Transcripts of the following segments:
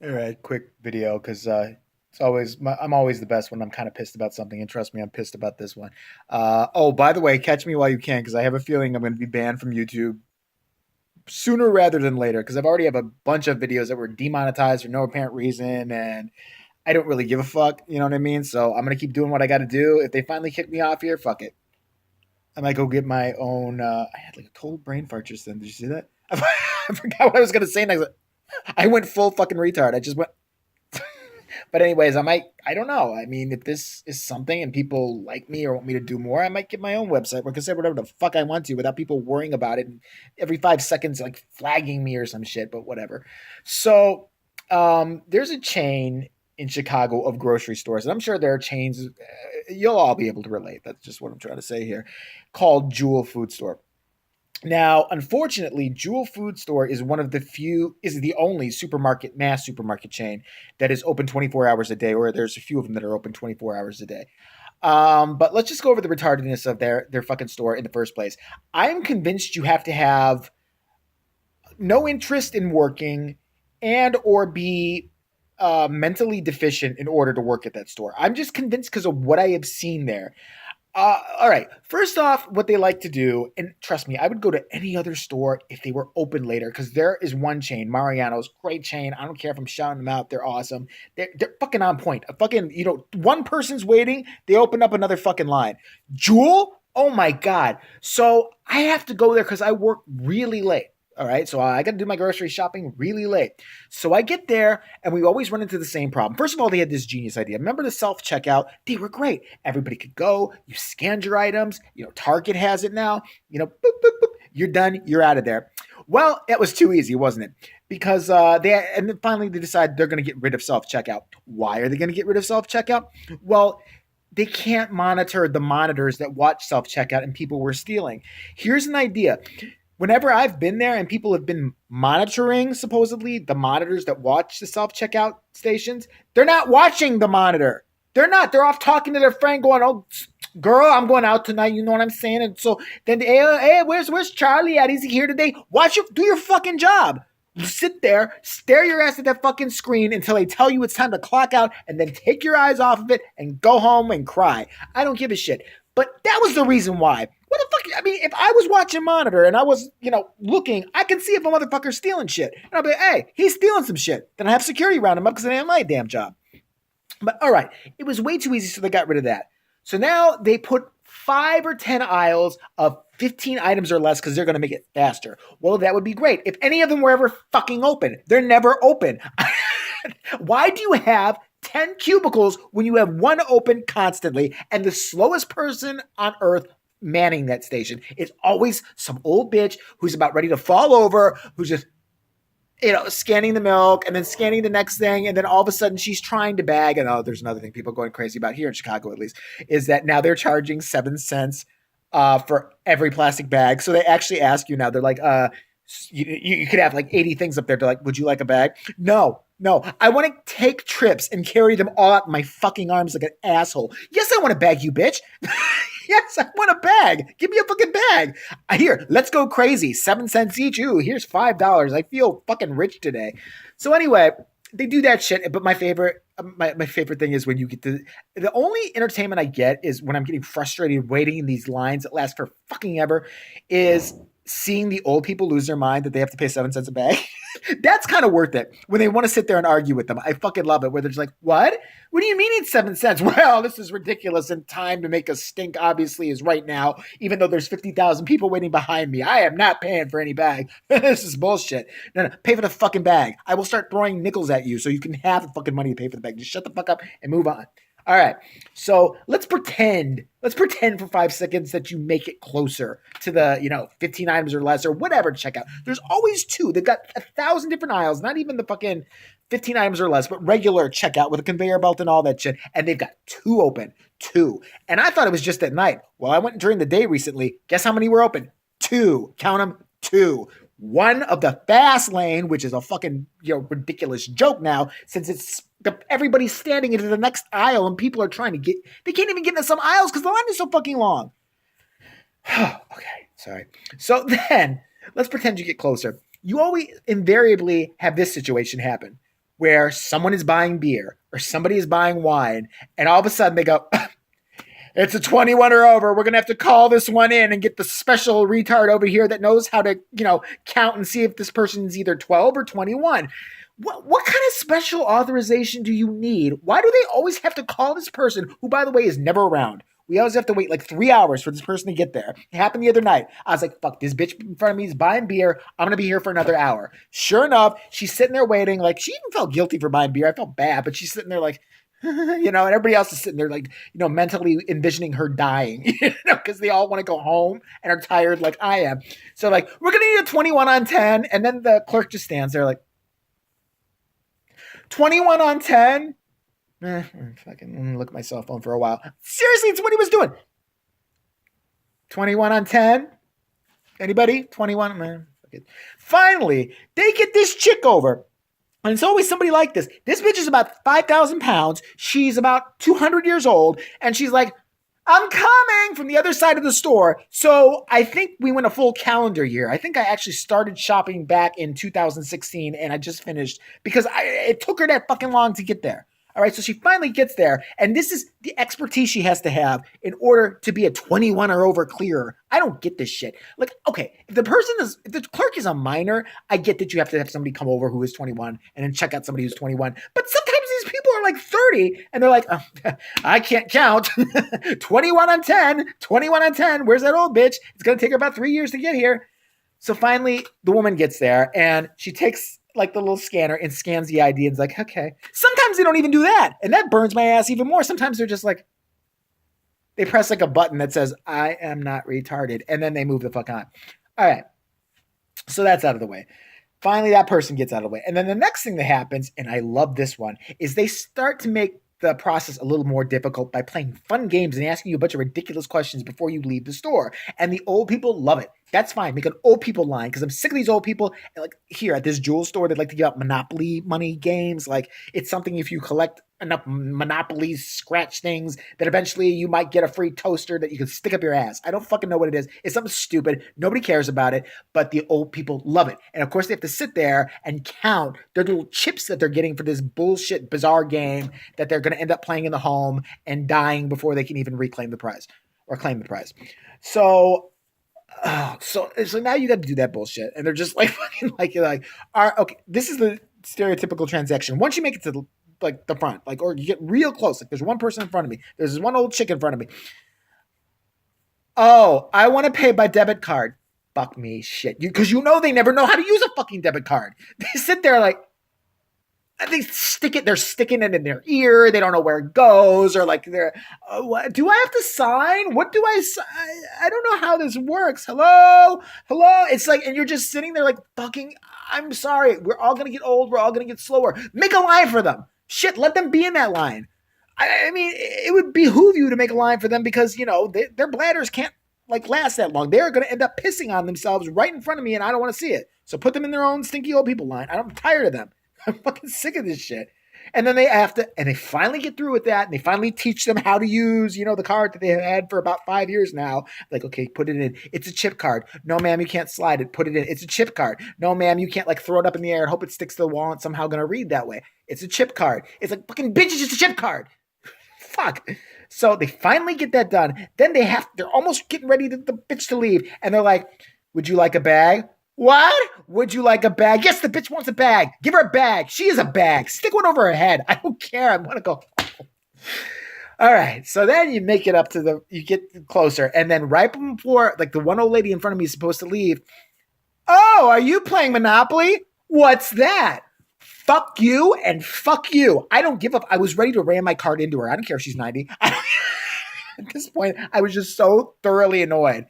All right, quick video because I'm always the best when I'm kind of pissed about something, and trust me, I'm pissed about this one. Oh, by the way, catch me while you can because I have a feeling I'm going to be banned from YouTube sooner rather than later because I've already have a bunch of videos that were demonetized for no apparent reason, and I don't really give a fuck. You know what I mean? So I'm gonna keep doing what I got to do. If they finally kick me off here, fuck it. I might go get my own. I had like a total brain fart just then. Did you see that? I forgot what I was gonna say next. I went full fucking retard. I just went. But anyways, I don't know. I mean, if this is something and people like me or want me to do more, I might get my own website where I can say whatever the fuck I want to without people worrying about it and every 5 seconds like flagging me or some shit, but whatever. So there's a chain in Chicago of grocery stores, and I'm sure there are chains, you'll all be able to relate. That's just what I'm trying to say here, called Jewel Food Store. Now, unfortunately, Jewel Food Store is one of the few, is the only supermarket, mass supermarket chain that is open 24 hours a day, or there's a few of them that are open 24 hours a day. But let's just go over the retardedness of their fucking store in the first place. I'm convinced you have to have no interest in working and or be mentally deficient in order to work at that store. I'm just convinced because of what I have seen there. All right. First off, what they like to do, and trust me, I would go to any other store if they were open later because there is one chain, Mariano's, great chain. I don't care if I'm shouting them out. They're awesome. They're fucking on point. A fucking, one person's waiting. They open up another fucking line. Jewel? Oh my God. So I have to go there because I work really late. All right. So I got to do my grocery shopping really late. So I get there and we always run into the same problem. First of all, they had this genius idea. Remember the self checkout? They were great. Everybody could go. You scanned your items. Target has it now. Boop, boop, boop. You're done. You're out of there. Well, it was too easy, wasn't it? Because and then finally they decide they're going to get rid of self checkout. Why are they going to get rid of self checkout? Well, they can't monitor the monitors that watch self checkout and people were stealing. Here's an idea. Whenever I've been there and people have been monitoring supposedly the monitors that watch the self checkout stations, they're not watching the monitor. They're not. They're off talking to their friend, going, "Oh, girl, I'm going out tonight." You know what I'm saying? And so then, hey, where's Charlie at? Is he here today? Do your fucking job. You sit there, stare your ass at that fucking screen until they tell you it's time to clock out, and then take your eyes off of it and go home and cry. I don't give a shit. But that was the reason why. What the fuck? I mean, if I was watching monitor and I was, looking, I can see if a motherfucker's stealing shit. And I'll be like, hey, he's stealing some shit. Then I have security round him up because it ain't my damn job. But all right, it was way too easy, so they got rid of that. So now they put 5 or 10 aisles of 15 items or less because they're going to make it faster. Well, that would be great. If any of them were ever fucking open, they're never open. Why do you have 10 cubicles when you have one open constantly and the slowest person on earth manning that station is always some old bitch who's about ready to fall over, who's just scanning the milk and then scanning the next thing. And then all of a sudden she's trying to bag. And there's another thing people are going crazy about here in Chicago, at least, is that now they're charging 7 cents for every plastic bag. So they actually ask you now, they're like, you could have like 80 things up there. They're like, would you like a bag? No. I want to take trips and carry them all out in my fucking arms like an asshole. Yes, I want to bag you, bitch. Yes, I want a bag. Give me a fucking bag. Here, let's go crazy. 7 cents each. Ooh, here's $5. I feel fucking rich today. So anyway, they do that shit. But my favorite, my favorite thing is when you get the only entertainment I get is when I'm getting frustrated waiting in these lines that last for fucking ever is seeing the old people lose their mind that they have to pay 7 cents a bag. That's kind of worth it when they want to sit there and argue with them. I fucking love it where they're just like, what? What do you mean it's 7 cents? Well, this is ridiculous and time to make a stink obviously is right now, even though there's 50,000 people waiting behind me. I am not paying for any bag. This is bullshit. No, pay for the fucking bag. I will start throwing nickels at you so you can have the fucking money to pay for the bag. Just shut the fuck up and move on. All right. So let's pretend for 5 seconds that you make it closer to the, 15 items or less or whatever checkout. There's always two. They've got 1,000 different aisles, not even the fucking 15 items or less, but regular checkout with a conveyor belt and all that shit. And they've got two open. Two. And I thought it was just at night. Well, I went during the day recently. Guess how many were open? Two. Count them. Two. One of the fast lane, which is a fucking ridiculous joke now, since it's everybody's standing into the next aisle and people are trying to get. They can't even get into some aisles because the line is so fucking long. Okay, sorry. So then let's pretend you get closer. You always invariably have this situation happen where someone is buying beer or somebody is buying wine, and all of a sudden they go, it's a 21 or over. We're going to have to call this one in and get the special retard over here that knows how to, count and see if this person's either 12 or 21. What kind of special authorization do you need? Why do they always have to call this person, who, by the way, is never around? We always have to wait like 3 hours for this person to get there. It happened the other night. I was like, fuck, this bitch in front of me is buying beer. I'm going to be here for another hour. Sure enough, she's sitting there waiting. Like, she even felt guilty for buying beer. I felt bad, but she's sitting there like, and everybody else is sitting there like, mentally envisioning her dying, because they all want to go home and are tired like I am. So like, we're going to need a 21 on 10. And then the clerk just stands there like, 21 on 10? Fucking look at my cell phone for a while. Seriously, it's what he was doing. 21 on 10? Anybody? 21? Man, fuck it. Finally, they get this chick over. And it's always somebody like this. This bitch is about 5,000 pounds. She's about 200 years old. And she's like, I'm coming from the other side of the store. So I think we went a full calendar year. I think I actually started shopping back in 2016 and I just finished because it took her that fucking long to get there. All right, so she finally gets there, and this is the expertise she has to have in order to be a 21 or over clearer. I don't get this shit. Like, okay, if the clerk is a minor, I get that you have to have somebody come over who is 21 and then check out somebody who's 21. But sometimes these people are like 30, and they're like, oh, I can't count. 21 on 10, 21 on 10. Where's that old bitch? It's going to take her about 3 years to get here. So finally, the woman gets there, and she takes like the little scanner and scans the ID and is like, okay. Sometimes they don't even do that. And that burns my ass even more. Sometimes they're just like, they press like a button that says, I am not retarded. And then they move the fuck on. All right. So that's out of the way. Finally, that person gets out of the way. And then the next thing that happens, and I love this one, is they start to make the process a little more difficult by playing fun games and asking you a bunch of ridiculous questions before you leave the store. And the old people love it. That's fine. Make an old people line because I'm sick of these old people. Like here at this jewel store, they'd like to give out Monopoly money games. Like it's something if you collect enough Monopoly scratch things that eventually you might get a free toaster that you can stick up your ass. I don't fucking know what it is. It's something stupid. Nobody cares about it, but the old people love it. And of course they have to sit there and count their little chips that they're getting for this bullshit bizarre game that they're going to end up playing in the home and dying before they can even reclaim the prize or claim the prize. So now you got to do that bullshit, and they're just like fucking like you're like, all right, okay, this is the stereotypical transaction. Once you make it to the front, like, or you get real close, like there's one person in front of me, there's one old chick in front of me. Oh, I want to pay by debit card. Fuck me, shit, because they never know how to use a fucking debit card. They sit there like. They're sticking it in their ear. They don't know where it goes, or like what, do I have to sign? What do I sign? I don't know how this works. Hello. It's like, and you're just sitting there like fucking, I'm sorry. We're all going to get old. We're all going to get slower. Make a line for them. Shit. Let them be in that line. I mean, it would behoove you to make a line for them because, their bladders can't like last that long. They're going to end up pissing on themselves right in front of me and I don't want to see it. So put them in their own stinky old people line. I'm tired of them. I'm fucking sick of this shit. And then they finally get through with that, and they finally teach them how to use, the card that they have had for about 5 years now. Like, okay, put it in. It's a chip card. No, ma'am, you can't slide it. Put it in. It's a chip card. No, ma'am, you can't like throw it up in the air and hope it sticks to the wall and somehow gonna read that way. It's a chip card. It's like fucking bitch, it's just a chip card. Fuck. So they finally get that done. Then they're almost getting ready the bitch to leave, and they're like, "Would you like a bag?" What? Would you like a bag? Yes, the bitch wants a bag. Give her a bag. She is a bag. Stick one over her head. I don't care. I want to go. All right. So then you make it up you get closer. And then right before, like the one old lady in front of me is supposed to leave. Oh, are you playing Monopoly? What's that? Fuck you and fuck you. I don't give up. I was ready to ram my card into her. I don't care if she's 90. At this point, I was just so thoroughly annoyed.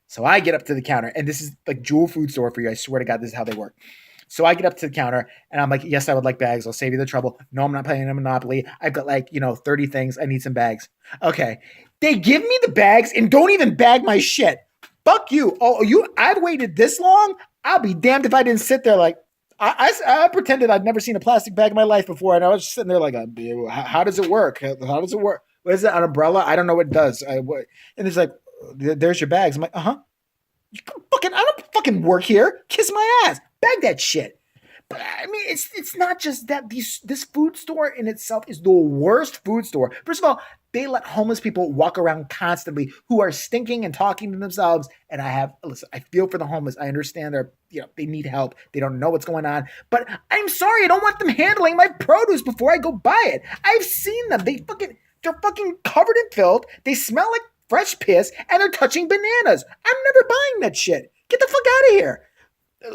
So I get up to the counter, and this is like jewel food store for you. I swear to God, this is how they work. So I get up to the counter, and I'm like, yes, I would like bags. I'll save you the trouble. No, I'm not playing a Monopoly. I've got 30 things. I need some bags. Okay. They give me the bags and don't even bag my shit. Fuck you. Oh, I've waited this long? I'll be damned if I didn't sit there like, I pretended I'd never seen a plastic bag in my life before, and I was just sitting there like, how does it work? How does it work? What is it, an umbrella? I don't know what it does. And it's like, there's your bags. I'm like, I don't fucking work here. Kiss my ass. Bag that shit. I mean, it's not just that this food store in itself is the worst food store. First of all, they let homeless people walk around constantly who are stinking and talking to themselves. And listen, I feel for the homeless. I understand they need help. They don't know what's going on. But I'm sorry, I don't want them handling my produce before I go buy it. I've seen them. They're fucking covered in filth. They smell like fresh piss, and they're touching bananas. I'm never buying that shit. Get the fuck out of here.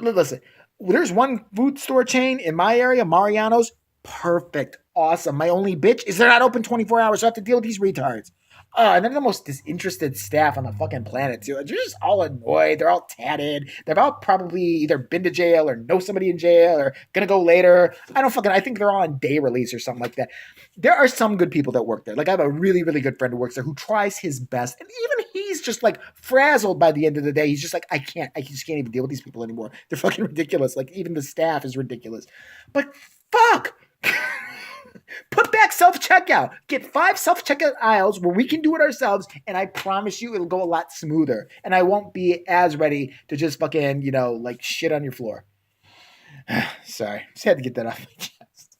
Listen, there's one food store chain in my area, Mariano's. Perfect. Awesome. My only bitch is they're not open 24 hours, so I have to deal with these retards. And they're the most disinterested staff on the fucking planet, too. They're just all annoyed. They're all tatted. They've all probably either been to jail or know somebody in jail or gonna go later. I think they're all on day release or something like that. There are some good people that work there. Like, I have a really, really good friend who works there who tries his best. And even he's just like frazzled by the end of the day. He's just like, I just can't even deal with these people anymore. They're fucking ridiculous. Like, even the staff is ridiculous. But fuck! Put back self checkout. Get 5 self checkout aisles where we can do it ourselves, and I promise you it'll go a lot smoother. And I won't be as ready to just fucking, like shit on your floor. Sorry. Just had to get that off my chest.